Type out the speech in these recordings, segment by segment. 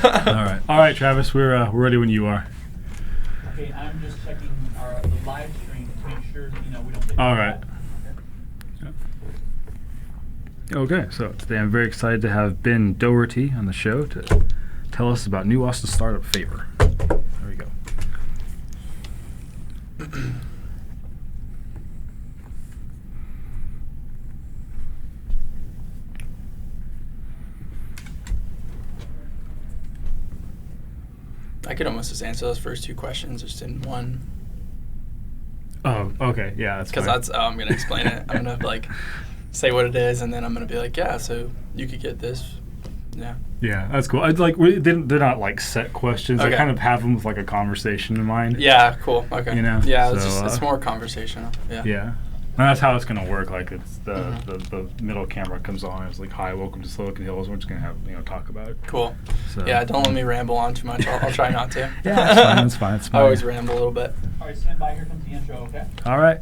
All right, Travis. We're ready when you are. Okay, I'm just checking the live stream to make sure we don't get. All right. Okay, so today I'm very excited to have Ben Doherty on the show to tell us about new Austin startup Favor. There we go. I could almost just answer those first two questions just in one. Oh, okay, yeah, that's because that's how I'm gonna explain it. I'm gonna say what it is, and then I'm gonna be like, yeah, so you could get this. Yeah. Yeah, that's cool. They're not set questions. Okay. I kind of have them with a conversation in mind. Yeah, cool. Okay. Yeah, so, it's more conversational. Yeah. Yeah. And that's how it's going to work. It's the middle camera comes on. It's like, hi, welcome to Silicon Hills. We're just going to have talk about it. Cool. So, yeah, don't let me ramble on too much. I'll try not to. Yeah, that's fine. It's fine. I always ramble a little bit. All right, stand by. Here comes the intro. Okay. All right.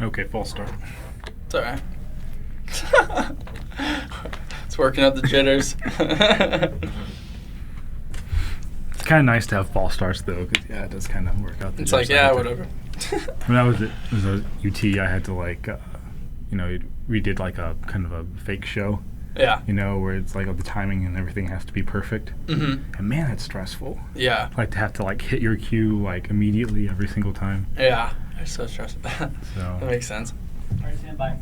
Okay, false start. It's all right. It's working up the jitters. It's kind of nice to have false starts, though, because, it does kind of work out. It's whatever. When I was at UT, I had to, we did, a kind of a fake show. Yeah. Where it's, the timing and everything has to be perfect. Mm-hmm. And, man, it's stressful. Yeah. To have to, hit your cue, immediately every single time. Yeah. It's so stressful. So. That makes sense. All right, stand by.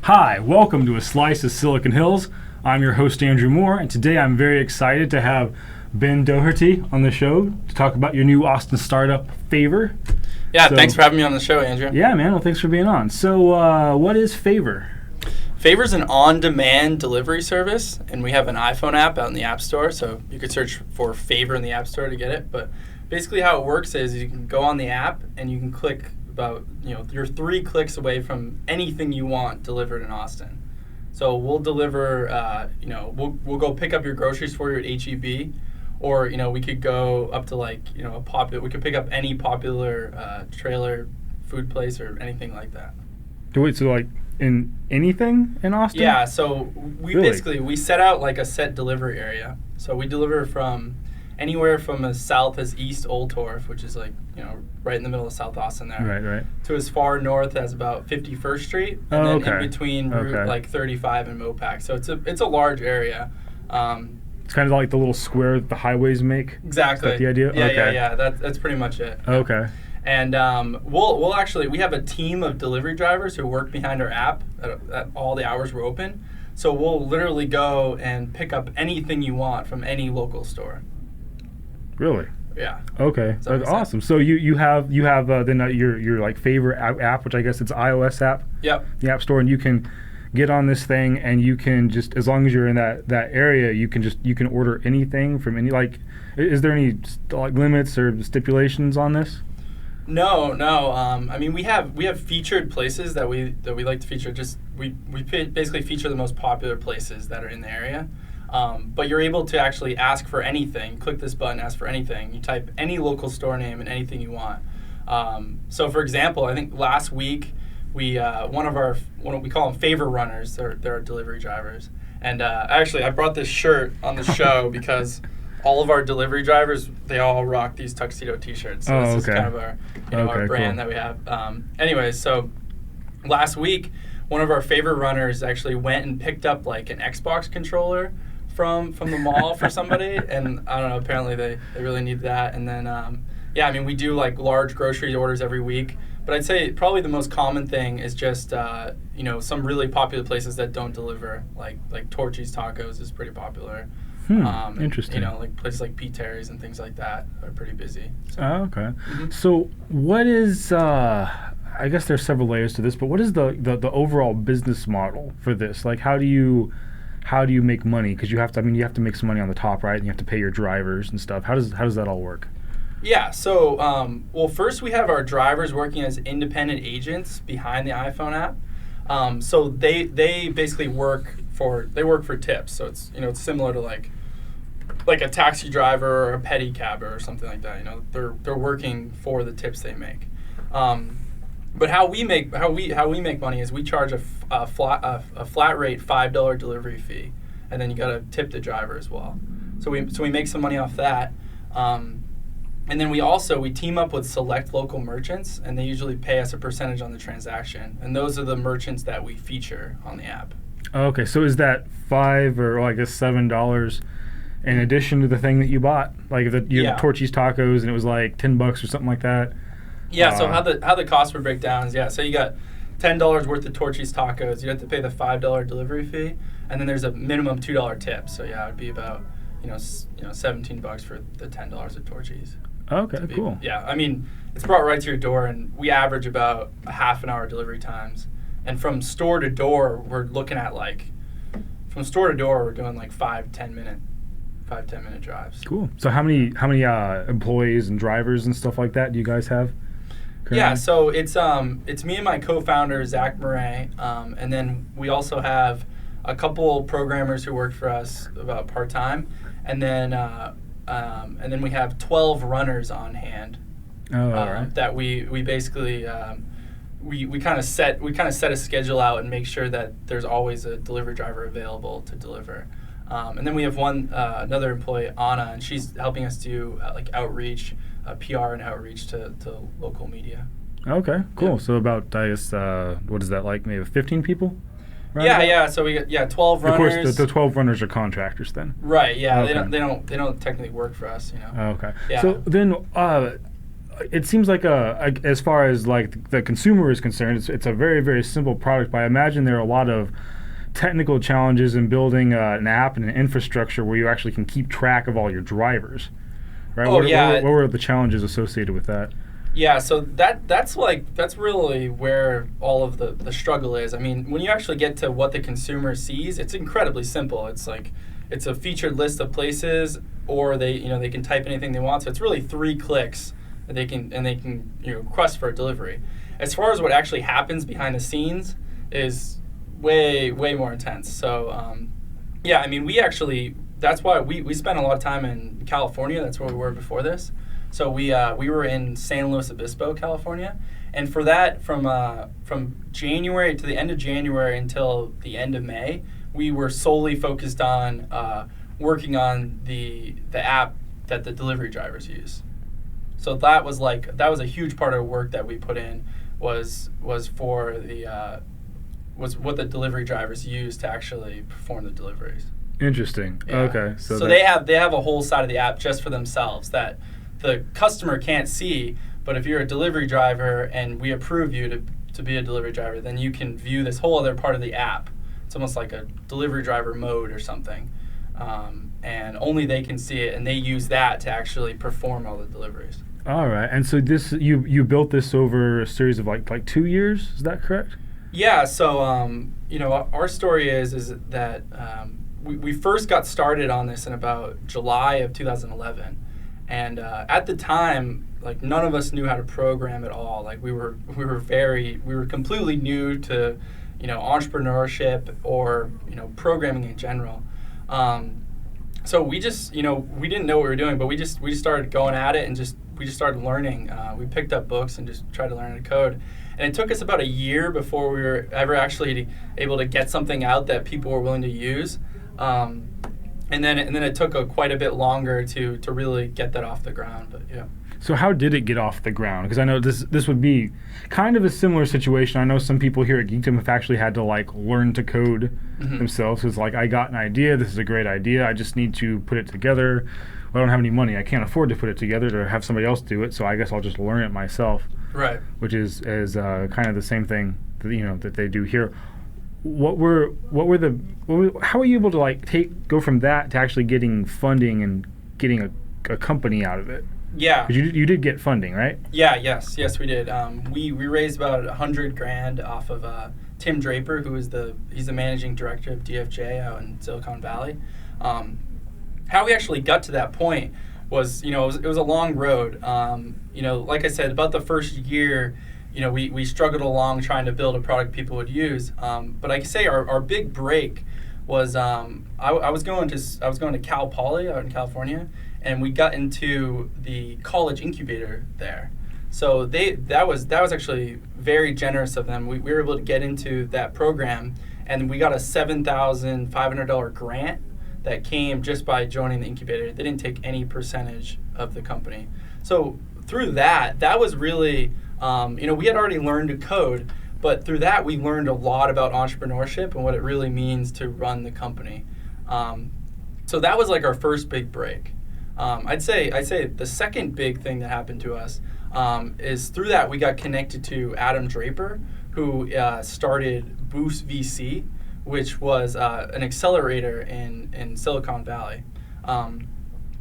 Hi, welcome to A Slice of Silicon Hills. I'm your host, Andrew Moore, and today I'm very excited to have Ben Doherty on the show to talk about your new Austin startup, Favor. Yeah, thanks for having me on the show, Andrew. Yeah, man. Well, thanks for being on. So, what is Favor? Favor's an on-demand delivery service, and we have an iPhone app out in the App Store, so you could search for Favor in the App Store to get it. But basically how it works is you can go on the app, and you can click about, you're 3 clicks away from anything you want delivered in Austin. So we'll deliver, we'll go pick up your groceries for you at H-E-B, or, we could go up to we could pick up any popular trailer food place or anything like that. Wait, so in anything in Austin? Yeah, so we Really? basically, we set out a set delivery area. So we deliver from anywhere from as south as East Old Torf, which is right in the middle of South Austin there. Right. To as far north as about 51st Street, and then in between Route 35 and Mopac. So it's a large area. It's kind of like the little square that the highways make. Exactly. Is that the idea? Yeah, yeah. That's pretty much it. Okay. And we have a team of delivery drivers who work behind our app at all the hours we're open. So we'll literally go and pick up anything you want from any local store. Really? Yeah. Okay, that's awesome. So you have then your Favor app, which I guess it's iOS app. Yep. The App Store, and you can get on this thing, and you can just, as long as you're in that area, you can order anything from any Is there any limits or stipulations on this? No. I mean, we have featured places that we like to feature. Just we basically feature the most popular places that are in the area. But you're able to actually ask for anything. Click this button, ask for anything. You type any local store name and anything you want. So for example, I think last week we one of we call them favor runners. They're our delivery drivers. And actually, I brought this shirt on the show because all of our delivery drivers, they all rock these tuxedo T-shirts. So this is kind of our, our brand that we have. Anyways, so last week, one of our favorite runners actually went and picked up like an Xbox controller from the mall for somebody, and I don't know. Apparently, they really need that. And then, I mean, we do like large grocery orders every week. But I'd say probably the most common thing is just some really popular places that don't deliver, like Doherty's Tacos is pretty popular. Interesting. Like places like Pete Terry's and things like that are pretty busy. So. Oh, okay. Mm-hmm. So what is? I guess there's several layers to this, but what is the overall business model for this? Like, how do you make money? Because you have to make some money on the top, right? And you have to pay your drivers and stuff. How does that all work? Yeah, so, first we have our drivers working as independent agents behind the iPhone app. So they basically work for tips. So it's, it's similar to like a taxi driver or a pedicabber or something like that. They're working for the tips they make. But how we make money is we charge a flat rate $5 delivery fee, and then you got to tip the driver as well. So we make some money off that. And then we team up with select local merchants, and they usually pay us a percentage on the transaction. And those are the merchants that we feature on the app. Okay, so is that $5 or I guess $7 in addition to the thing that you bought? Like if you have Doherty's Tacos and it was like $10 or something like that? Yeah. So how the cost would break down is so you got $10 worth of Doherty's Tacos. You have to pay the $5 delivery fee, and then there's a minimum $2 tip. So it would be about $17 for the $10 at Doherty's. Okay, cool. Yeah, I mean, it's brought right to your door, and we average about a half an hour delivery times. And from store to door, we're looking at we're doing like 5-10 minute drives. Cool. So how many employees and drivers and stuff like that do you guys have currently? Yeah, so it's me and my co-founder Zach Murray, and then we also have a couple programmers who work for us about part-time, and then we have 12 runners on hand. Oh, all right. That we basically we kind of set a schedule out and make sure that there's always a delivery driver available to deliver. And then we have another employee, Anna, and she's helping us do outreach, PR and outreach to local media. Okay, cool. Yeah. So about, I guess, what is that, like maybe 15 people? Right? Yeah. So we got 12 runners. Of course, the 12 runners are contractors then. Right. Yeah. Okay. They don't technically work for us. Okay. Yeah. So then, it seems like as far as like the consumer is concerned, it's a very, very simple product. But I imagine there are a lot of technical challenges in building an app and an infrastructure where you actually can keep track of all your drivers. Right. Oh, what were the challenges associated with that? Yeah, so that's really where all of the struggle is. I mean, when you actually get to what the consumer sees, it's incredibly simple. It's a featured list of places, or they can type anything they want. So it's really 3 clicks that they can request for a delivery. As far as what actually happens behind the scenes is way more intense. So I mean, that's why we spent a lot of time in California. That's where we were before this. So we were in San Luis Obispo, California, and for that, from January to the end of January until the end of May, we were solely focused on working on the app that the delivery drivers use. So that was a huge part of the work that we put in was what the delivery drivers use to actually perform the deliveries. Interesting. Yeah. Okay. So they have a whole side of the app just for themselves that the customer can't see, but if you're a delivery driver and we approve you to be a delivery driver, then you can view this whole other part of the app. It's almost like a delivery driver mode or something, and only they can see it, and they use that to actually perform all the deliveries. All right, and so this you built this over a series of like 2 years, is that correct? Yeah. So our story is that we first got started on this in about July of 2011. And at the time, like none of us knew how to program at all. Like we were completely new to, entrepreneurship or programming in general. So we just we didn't know what we were doing, but we just started going at it and just we just started learning. We picked up books and just tried to learn how to code. And it took us about a year before we were ever actually able to get something out that people were willing to use. And then it took quite a bit longer to really get that off the ground. But yeah. So how did it get off the ground? Because I know this would be kind of a similar situation. I know some people here at Geekdom have actually had to like learn to code themselves. It's like, I got an idea. This is a great idea. I just need to put it together. Well, I don't have any money. I can't afford to put it together to have somebody else do it. So I guess I'll just learn it myself. Right. Which is kind of the same thing that they do here. How were you able to like go from that to actually getting funding and getting a company out of it? Yeah. 'Cause you did get funding, right? Yeah. Yes, we did. We raised about $100,000 off of Tim Draper, he's the managing director of DFJ out in Silicon Valley. How we actually got to that point was, it was a long road. Like I said, about the first year, we struggled along trying to build a product people would use. But I can say our big break was I was going to Cal Poly out in California, and we got into the college incubator there. So that was actually very generous of them. We were able to get into that program, and we got a $7,500 grant that came just by joining the incubator. They didn't take any percentage of the company. So through that was really, we had already learned to code, but through that we learned a lot about entrepreneurship and what it really means to run the company. So that was like our first big break. I'd say the second big thing that happened to us is through that we got connected to Adam Draper, who started Boost VC, which was an accelerator in Silicon Valley.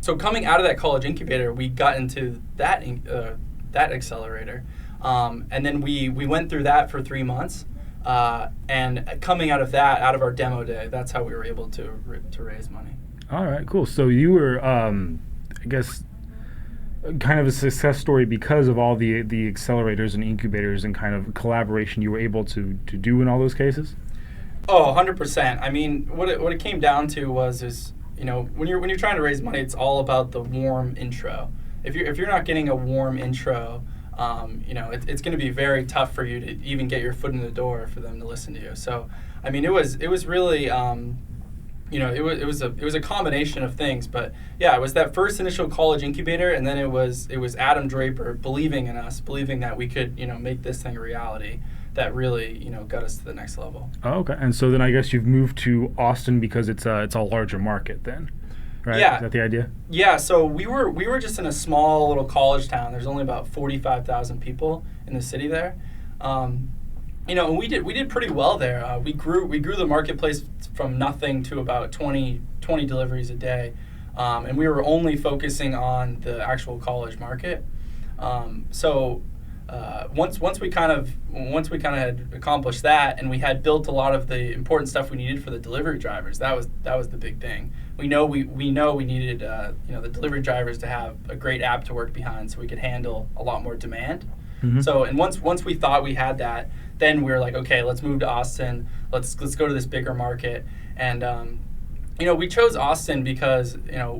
So coming out of that college incubator, we got into that accelerator, and then we went through that for 3 months. And coming out of that, out of our demo day, that's how we were able to raise money. All right, cool. So you were, I guess, kind of a success story because of all the accelerators and incubators and kind of collaboration you were able to do in all those cases? Oh, 100%. I mean, what it came down to is when you're trying to raise money, it's all about the warm intro. If you're not getting a warm intro, it's going to be very tough for you to even get your foot in the door for them to listen to you. So, I mean, it was really it was a combination of things, but yeah, it was that first initial college incubator, and then it was Adam Draper believing in us, believing that we could make this thing a reality, that really got us to the next level. Oh, okay. And so then I guess you've moved to Austin because it's a larger market then, right? Yeah. Is that the idea? Yeah. So we were just in a small little college town. There's only about 45,000 people in the city there. And we did pretty well there. We grew the marketplace from nothing to about 20 deliveries a day, and we were only focusing on the actual college market. Once we kind of had accomplished that, and we had built a lot of the important stuff we needed for the delivery drivers, that was the big thing. We needed the delivery drivers to have a great app to work behind, so we could handle a lot more demand. Mm-hmm. So, and once we thought we had that, then we were like, okay, let's move to Austin. Let's go to this bigger market. And we chose Austin because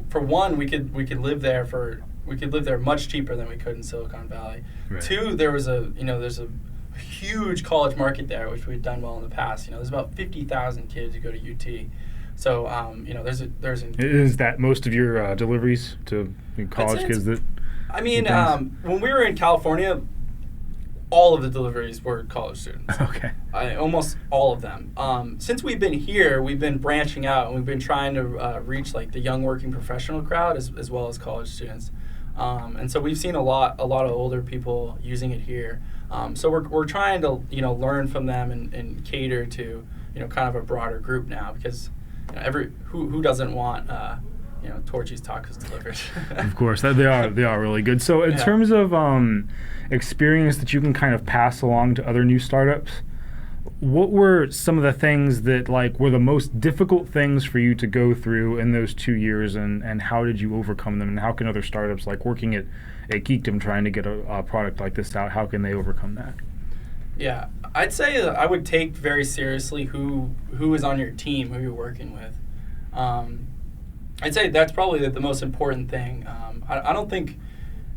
for one, we could live there much cheaper than we could in Silicon Valley. Right. Two, there's a huge college market there, which we've done well in the past. There's about 50,000 kids who go to UT. So is that most of your deliveries to college kids? When we were in California, all of the deliveries were college students. Okay. Almost all of them. Since we've been here, we've been branching out, and we've been trying to reach like the young working professional crowd as well as college students. And so we've seen a lot of older people using it here. So we're trying to learn from them and cater to kind of a broader group now, because who doesn't want Torchy's tacos delivered. Of course, they are really good. So in terms of experience that you can kind of pass along to other new startups, what were some of the things that were the most difficult things for you to go through in those 2 years, and how did you overcome them, and how can other startups working at Geekdom trying to get a product like this out, how can they overcome that? Yeah, I'd say I would take very seriously who is on your team, who you're working with. I'd say that's probably the most important thing. I don't think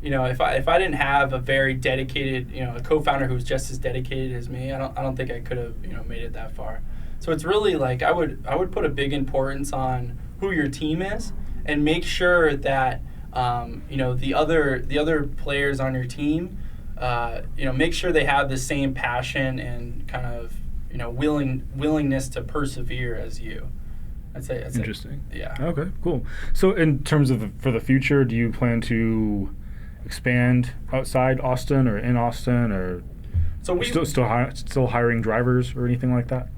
if I didn't have a very dedicated, a co-founder who was just as dedicated as me, I don't think I could have, made it that far. So it's really like I would put a big importance on who your team is and make sure that the other players on your team, make sure they have the same passion and kind of willingness to persevere as you. I'd say Interesting. Yeah. Okay, cool. So in terms of for the future, do you plan to expand outside Austin or in Austin, or so we still hiring drivers or anything like that?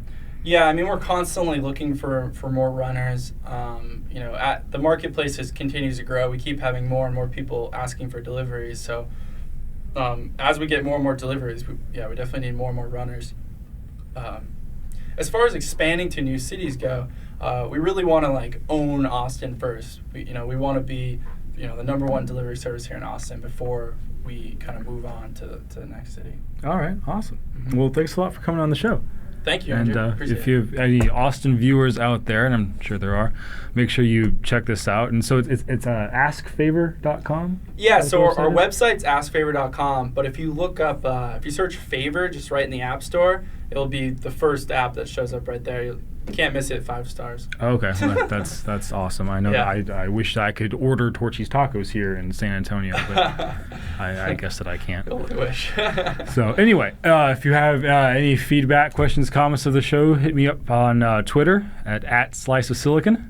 Yeah, I mean, we're constantly looking for more runners. The marketplace continues to grow. We keep having more and more people asking for deliveries. So as we get more and more deliveries, we definitely need more and more runners. As far as expanding to new cities go, we really want to own Austin first. We want to be the number one delivery service here in Austin before we kind of move on to the next city. All right, awesome. Mm-hmm. Well, thanks a lot for coming on the show. Thank you, And Andrew. if you have any Austin viewers out there, and I'm sure there are, make sure you check this out. And so it's askfavor.com? Yeah, so our website's askfavor.com, but if you look up, if you search Favor just right in the App Store, it'll be the first app that shows up right there. You can't miss it, 5 stars. Okay, well, that's awesome. I know that I wish I could order Torchy's Tacos here in San Antonio, but I guess that I can't. I wish. So anyway, if you have any feedback, questions, comments of the show, hit me up on Twitter at @sliceofsilicon.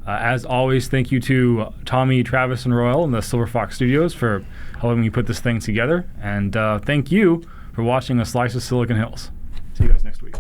As always, thank you to Tommy, Travis, and Royal in the Silver Fox Studios for helping me put this thing together. And thank you for watching A Slice of Silicon Hills. See you guys next week.